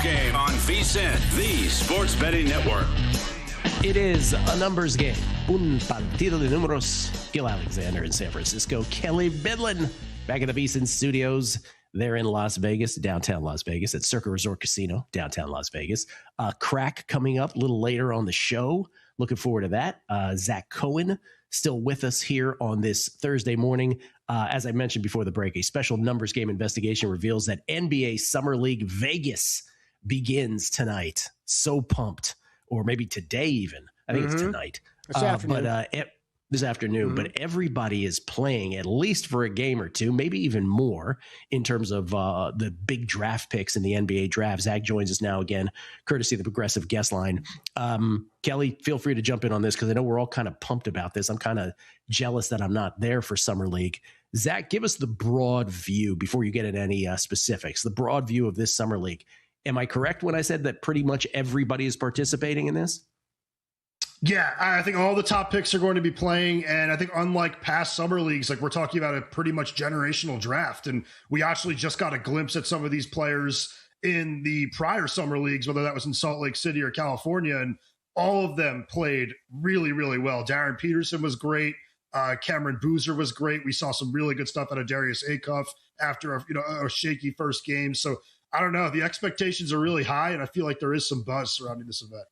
Game on VSiN, the Sports Betting Network. It is a numbers game. Un partido de números. Gil Alexander in San Francisco. Kelly Bidlin back at the VSiN studios. They're in Las Vegas, downtown Las Vegas, at Circa Resort Casino, downtown Las Vegas. Crack coming up a little later on the show. Looking forward to that. Zach Cohen still with us here on this Thursday morning. As I mentioned before the break, a special numbers game investigation reveals that NBA Summer League Vegas begins tonight. So pumped. Or maybe today even. I think it's tonight. This afternoon. This afternoon, but everybody is playing at least for a game or two, maybe even more in terms of the big draft picks in the NBA draft. Zach joins us now again, courtesy of the Progressive Guest Line. Kelly, feel free to jump in on this because I know we're all kind of pumped about this. I'm kind of jealous that I'm not there for Summer League. Zach, give us the broad view before you get into any specifics, the broad view of this Summer League. Am I correct when I said that pretty much everybody is participating in this? Yeah, I think all the top picks are going to be playing. And I think unlike past summer leagues, like we're talking about a pretty much generational draft. And we actually just got a glimpse at some of these players in the prior summer leagues, whether that was in Salt Lake City or California. And all of them played really, really well. Darren Peterson was great. Cameron Boozer was great. We saw some really good stuff out of Darius Acuff after a shaky first game. So I don't know. The expectations are really high. And I feel like there is some buzz surrounding this event.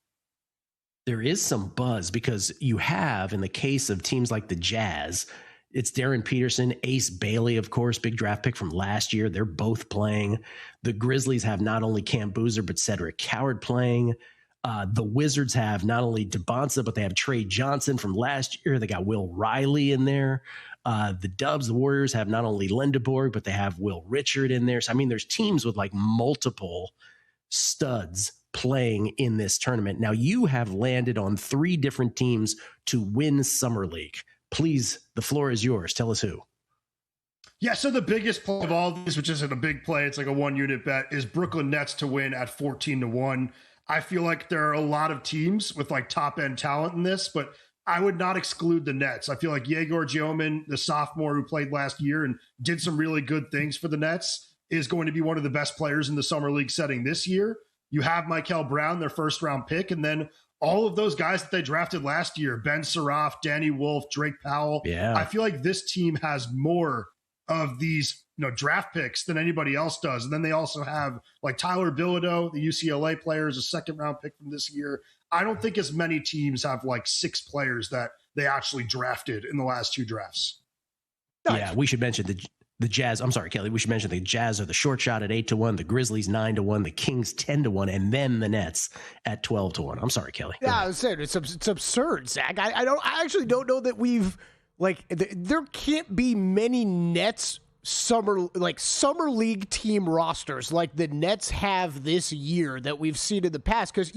There is some buzz because you have, in the case of teams like the Jazz, it's Darren Peterson, Ace Bailey, of course, big draft pick from last year. They're both playing. The Grizzlies have not only Cam Boozer, but Cedric Coward playing. The Wizards have not only DeBonsa, but they have Trey Johnson from last year. They got Will Riley in there. The Dubs, the Warriors have not only Lindeborg, but they have Will Richard in there. So, I mean, there's teams with like multiple studs playing in this tournament. Now you have landed on 3 different teams to win Summer League. Please, the floor is yours. Tell us who. Yeah, so the biggest play of all of these, which isn't a big play, it's like a 1-unit bet, is Brooklyn Nets to win at 14-1. I feel like there are a lot of teams with like top end talent in this, but I would not exclude the Nets. I feel like Yegor Giomin, the sophomore who played last year and did some really good things for the Nets, is going to be one of the best players in the Summer League setting this year. You have Michael Brown, their first round pick, and then all of those guys that they drafted last year, Ben Surratt, Danny Wolf, Drake Powell. Yeah. I feel like this team has more of these draft picks than anybody else does. And then they also have like Tyler Bilodeau, the UCLA player, is a second round pick from this year. I don't think as many teams have like 6 players that they actually drafted in the last 2 drafts. Yeah, we should mention the Jazz. I'm sorry, Kelly. We should mention the Jazz are the short shot at 8-1, the Grizzlies 9-1, the Kings 10-1, and then the Nets at 12-1. I'm sorry, Kelly. Yeah, I was saying it's absurd, Zach. I actually don't know that we've there can't be many Nets summer league team rosters like the Nets have this year that we've seen in the past. Because,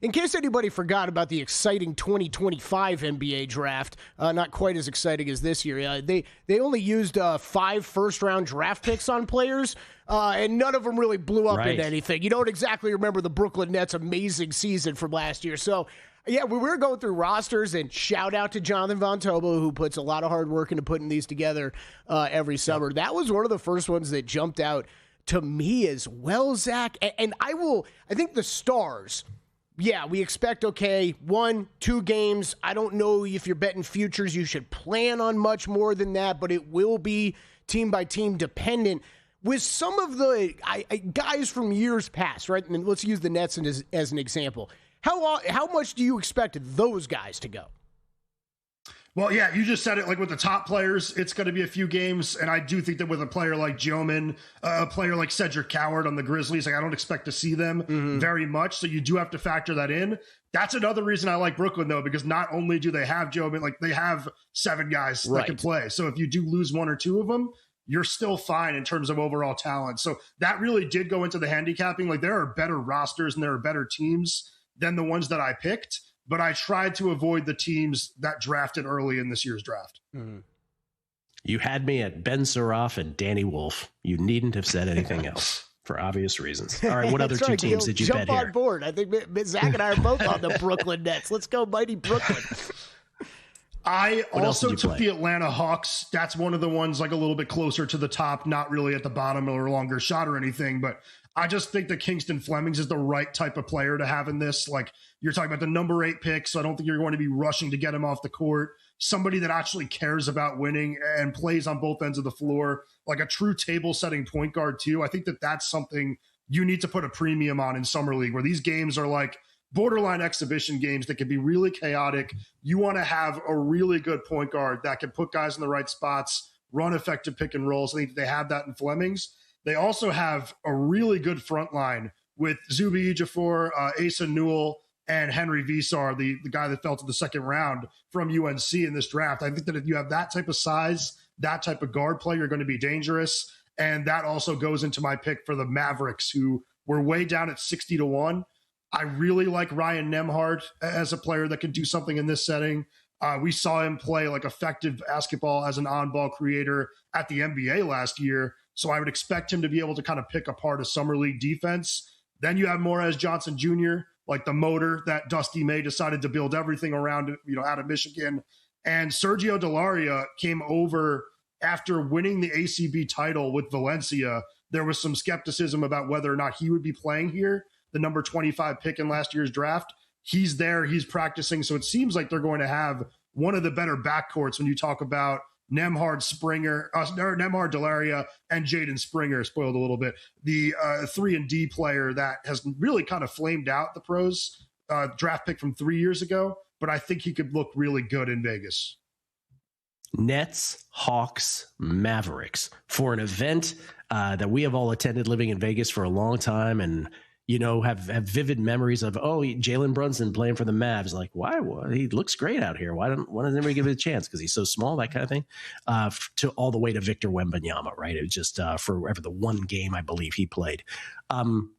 in case anybody forgot about the exciting 2025 NBA draft, not quite as exciting as this year. They only used 5 first-round draft picks on players, and none of them really blew up into anything. You don't exactly remember the Brooklyn Nets' amazing season from last year. So, yeah, we were going through rosters, and shout out to Jonathan Von Tobo, who puts a lot of hard work into putting these together every summer. That was one of the first ones that jumped out to me as well, Zach. And I think the stars, yeah, we expect, 1-2 games. I don't know if you're betting futures, you should plan on much more than that, but it will be team by team dependent. With some of the guys from years past, right? And let's use the Nets as an example. How much do you expect those guys to go? Well, yeah, you just said it. Like with the top players, it's going to be a few games. And I do think that with a player like Giomin, a player like Cedric Coward on the Grizzlies, I don't expect to see them very much. So you do have to factor that in. That's another reason I like Brooklyn, though, because not only do they have Giomin, like they have 7 guys that can play. So if you do lose 1 or 2 of them, you're still fine in terms of overall talent. So that really did go into the handicapping. Like there are better rosters and there are better teams than the ones that I picked, but I tried to avoid the teams that drafted early in this year's draft. You had me at Ben Surratt and Danny Wolf. You needn't have said anything else for obvious reasons. All right, what other 2 teams did you bet here? Jump on board. I think Zach and I are both on the Brooklyn Nets. Let's go, mighty Brooklyn. I What also took play? the Atlanta Hawks. That's one of the ones like a little bit closer to the top, not really at the bottom or a longer shot or anything. But I just think that Kingston Flemings is the right type of player to have in this. Like, you're talking about the number 8 pick, so I don't think you're going to be rushing to get him off the court. Somebody that actually cares about winning and plays on both ends of the floor, like a true table setting point guard too. I think that that's something you need to put a premium on in Summer League, where these games are like borderline exhibition games that can be really chaotic. You want to have a really good point guard that can put guys in the right spots, run effective pick and rolls. I think they have that in Flemings. They also have a really good front line with Zubi Ejiofor, Asa Newell, and Henry Visar, the guy that fell to the second round from UNC in this draft. I think that if you have that type of size, that type of guard play, you're going to be dangerous. And that also goes into my pick for the Mavericks, who were way down at 60-1. I really like Ryan Nembhard as a player that can do something in this setting. We saw him play like effective basketball as an on-ball creator at the NBA last year. So I would expect him to be able to kind of pick apart a summer league defense. Then you have Morez Johnson Jr., like the motor that Dusty May decided to build everything around, out of Michigan. And Sergio Delaria came over after winning the ACB title with Valencia. There was some skepticism about whether or not he would be playing here, the number 25 pick in last year's draft. He's there, he's practicing. So it seems like they're going to have one of the better backcourts when you talk about Nembhard Delaria and Jaden Springer, spoiled a little bit. The 3-and-D player that has really kind of flamed out the pros, draft pick from 3 years ago, but I think he could look really good in Vegas. Nets, Hawks, Mavericks for an event that we have all attended living in Vegas for a long time, and have vivid memories of, Jalen Brunson playing for the Mavs. Like, why? Well, he looks great out here. Why doesn't anybody give it a chance? Because he's so small, that kind of thing. To all the way to Victor Wembanyama, right? It was just for the one game I believe he played.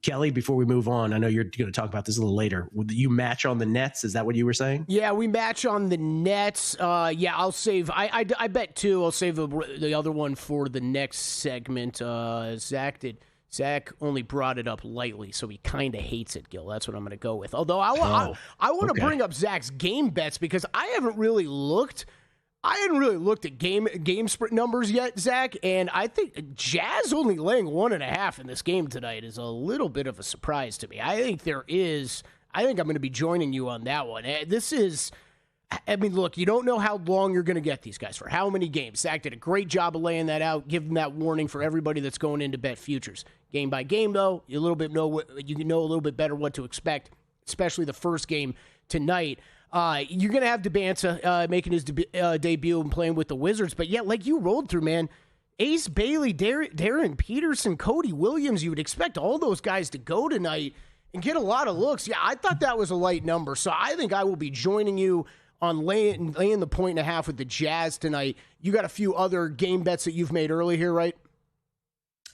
Kelly, before we move on, I know you're going to talk about this a little later. You match on the Nets? Is that what you were saying? Yeah, we match on the Nets. I'll save. I bet 2. I'll save the other one for the next segment. Zach only brought it up lightly, so he kind of hates it, Gil. That's what I'm going to go with. Although I want to bring up Zach's game bets because I hadn't really looked at game sprint numbers yet, Zach, and I think Jazz only laying 1.5 in this game tonight is a little bit of a surprise to me. I think I'm going to be joining you on that one. Look, you don't know how long you're going to get these guys for, how many games. Zach did a great job of laying that out, giving that warning for everybody that's going into bet futures. Game by game, though, you can know a little bit better what to expect, especially the first game tonight. You're going to have Debanza making his debut and playing with the Wizards. But, yeah, like you rolled through, man, Ace Bailey, Darren Peterson, Cody Williams, you would expect all those guys to go tonight and get a lot of looks. Yeah, I thought that was a light number. So I think I will be joining you on laying the 1.5 with the Jazz tonight. You got a few other game bets that you've made early here, right?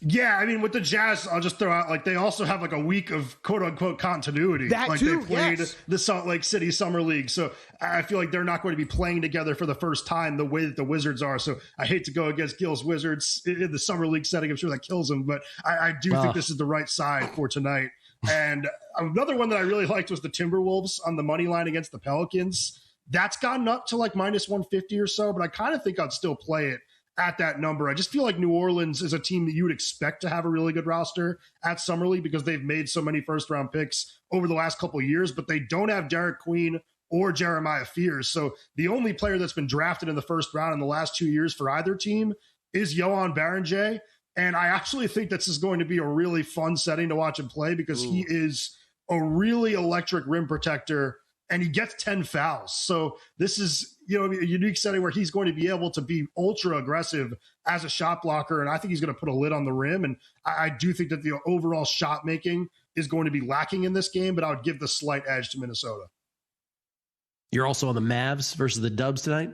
Yeah, with the Jazz, I'll just throw out, they also have a week of quote-unquote continuity. That too, they played yes. the Salt Lake City Summer League, so I feel like they're not going to be playing together for the first time the way that the Wizards are. So I hate to go against Gil's Wizards in the Summer League setting. I'm sure that kills them, but I do think this is the right side for tonight. And another one that I really liked was the Timberwolves on the money line against the Pelicans. That's gotten up to minus 150 or so, but I kind of think I'd still play it at that number. I just feel like New Orleans is a team that you would expect to have a really good roster at Summer League because they've made so many first-round picks over the last couple of years, but they don't have Derek Queen or Jeremiah Fears. So the only player that's been drafted in the first round in the last 2 years for either team is Johan Berenjay. And I actually think this is going to be a really fun setting to watch him play because he is a really electric rim protector and he gets 10 fouls. So this is, a unique setting where he's going to be able to be ultra aggressive as a shot blocker. And I think he's going to put a lid on the rim. And I do think that the overall shot making is going to be lacking in this game, but I would give the slight edge to Minnesota. You're also on the Mavs versus the Dubs tonight?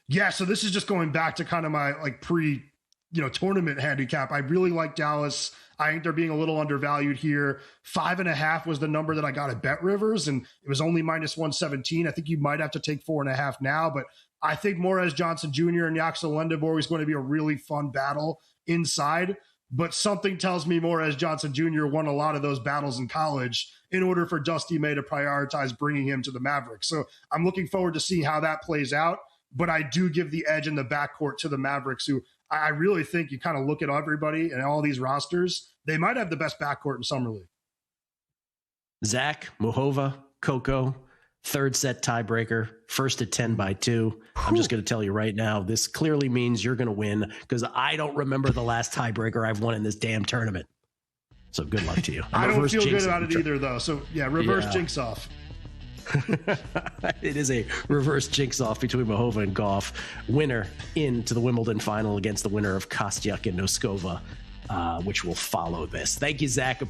Yeah. So this is just going back to kind of my tournament handicap. I really like Dallas. I think they're being a little undervalued here. 5.5 was the number that I got at Bet Rivers, and it was only minus 117. I think you might have to take 4.5 now, but I think Morez Johnson Jr. and Yaxel Lendabor is going to be a really fun battle inside. but something tells me Morez Johnson Jr. won a lot of those battles in college in order for Dusty May to prioritize bringing him to the Mavericks. So I'm looking forward to seeing how that plays out, but I do give the edge in the backcourt to the Mavericks, who I really think you kind of look at everybody and all these rosters, they might have the best backcourt in Summer League. Zach, Muhova, Coco, third set tiebreaker, first at 10 by 2. I'm just going to tell you right now, this clearly means you're going to win because I don't remember the last tiebreaker I've won in this damn tournament. So good luck to you. I don't feel good about it either, though. So, reverse jinx off. It is a reverse jinx off between Muhova and Goff. Winner into the Wimbledon final against the winner of Kostyuk and Noskova, which will follow this. Thank you, Zach.